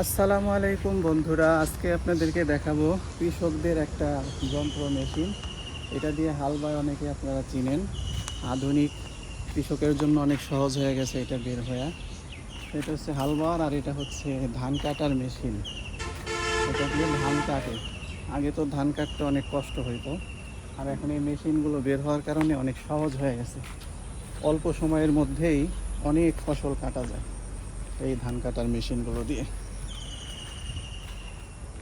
আসসালামু আলাইকুম বন্ধুরা, আজকে আপনাদেরকে দেখাবো কৃষকদের একটা যন্ত্র মেশিন। এটা দিয়ে হাল বায়, অনেকে আপনারা চিনেন। আধুনিক কৃষকের জন্য অনেক সহজ হয়ে গেছে এটা বের হয়ে। এটা হচ্ছে হাল বাওয়ার, আর এটা হচ্ছে ধান কাটার মেশিন। এটা দিয়ে ধান কাটে। আগে তো ধান কাটতে অনেক কষ্ট হইতো, আর এখন এই মেশিনগুলো বের হওয়ার কারণে অনেক সহজ হয়ে গেছে। অল্প সময়ের মধ্যেই অনেক ফসল কাটা যায় এই ধান কাটার মেশিনগুলো দিয়ে।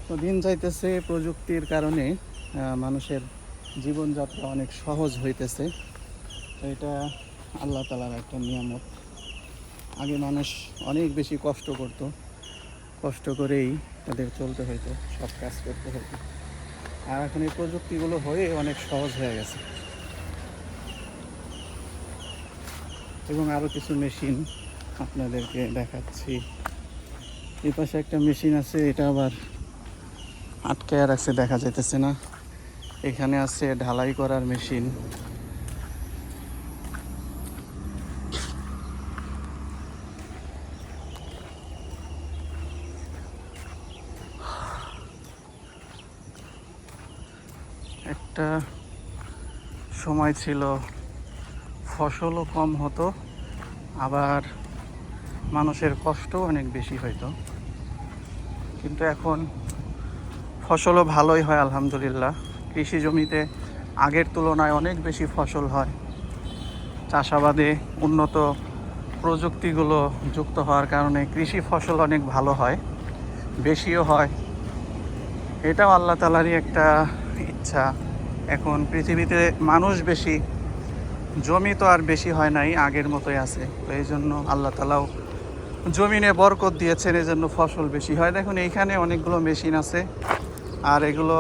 তো দিন যাইতেছে, প্রযুক্তির কারণে মানুষের জীবনযাত্রা অনেক সহজ হইতেছে। তো এটা আল্লাহ তাআলার একটা নিয়ামত। আগে মানুষ অনেক বেশি কষ্ট করত, কষ্ট করেই তাদের চলতে হইতো, সব কাজ করতে হতো। আর এখন এই প্রযুক্তিগুলো হয়ে অনেক সহজ হয়ে গেছে। এবং আরও কিছু মেশিন আপনাদেরকে দেখাচ্ছি। এই পাশে একটা মেশিন আছে, এটা আবার আটকে রাখছে, দেখা যাইতেছে না। এখানে আছে ঢালাই করার মেশিন। একটা সময় ছিল ফসলও কম হতো, আবার মানুষের কষ্টও অনেক বেশি হইতো, কিন্তু এখন ফসলও ভালোই হয় আলহামদুলিল্লাহ। কৃষি জমিতে আগের তুলনায় অনেক বেশি ফসল হয়। চাষাবাদে উন্নত প্রযুক্তিগুলো যুক্ত হওয়ার কারণে কৃষি ফসল অনেক ভালো হয়, বেশিও হয়। এটাও আল্লাহ তাআলারই একটা ইচ্ছা। এখন পৃথিবীতে মানুষ বেশি, জমি তো আর বেশি হয় নাই, আগের মতোই আছে। তো এই জন্য আল্লাহ তাআলাও জমিনে বরকত দিয়েছেন, এই জন্য ফসল বেশি হয়। দেখুন এইখানে অনেকগুলো মেশিন আছে, আর এগুলো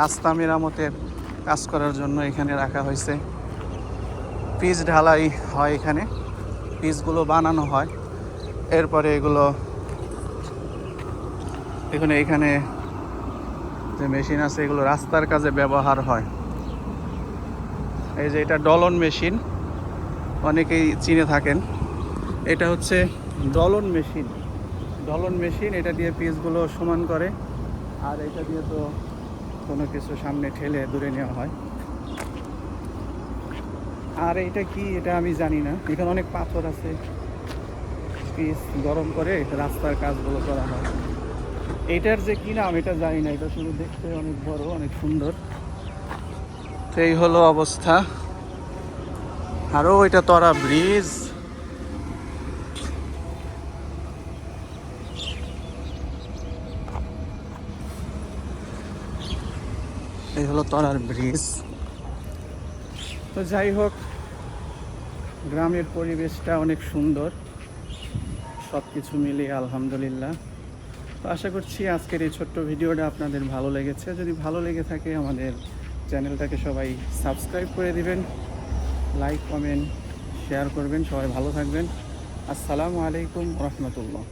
রাস্তা মেরামতের কাজ করার জন্য এখানে রাখা হয়েছে। পিচ ঢালাই হয়, এখানে পিচগুলো বানানো হয়, এরপরে এগুলো এখানে যে মেশিন আছে এগুলো রাস্তার কাজে ব্যবহার হয়। এই যে এটা ডলন মেশিন, অনেকেই চিনে থাকেন। এটা হচ্ছে ডলন মেশিন। এটা দিয়ে পিচগুলো সমান করে, আর এটা দিয়ে তো কোনো কিছু সামনে ঠেলে দূরে নেওয়া হয়। আর এটা কি, এটা আমি জানি না। এখানে অনেক পাথর আছে, পিচ গরম করে রাস্তার কাজগুলো করা হয়। এটার যে কি নাম এটা জানি না, এটা শুধু দেখতে অনেক বড়, অনেক সুন্দর। তো এই হলো অবস্থা। আরও এটা তরা ব্রিজ। এই হলো তরার ব্রিজ। তো যাই হোক, গ্রামের পরিবেশটা অনেক সুন্দর, সব কিছু মিলিয়ে আলহামদুলিল্লাহ। তো আশা করছি আজকের এই ছোট্ট ভিডিওটা আপনাদের ভালো লেগেছে। যদি ভালো লেগে থাকে আমাদের চ্যানেলটাকে সবাই সাবস্ক্রাইব করে দিবেন, লাইক কমেন্ট শেয়ার করবেন। সবাই ভালো থাকবেন। আসসালামু আলাইকুম রহমতুল্লাহ।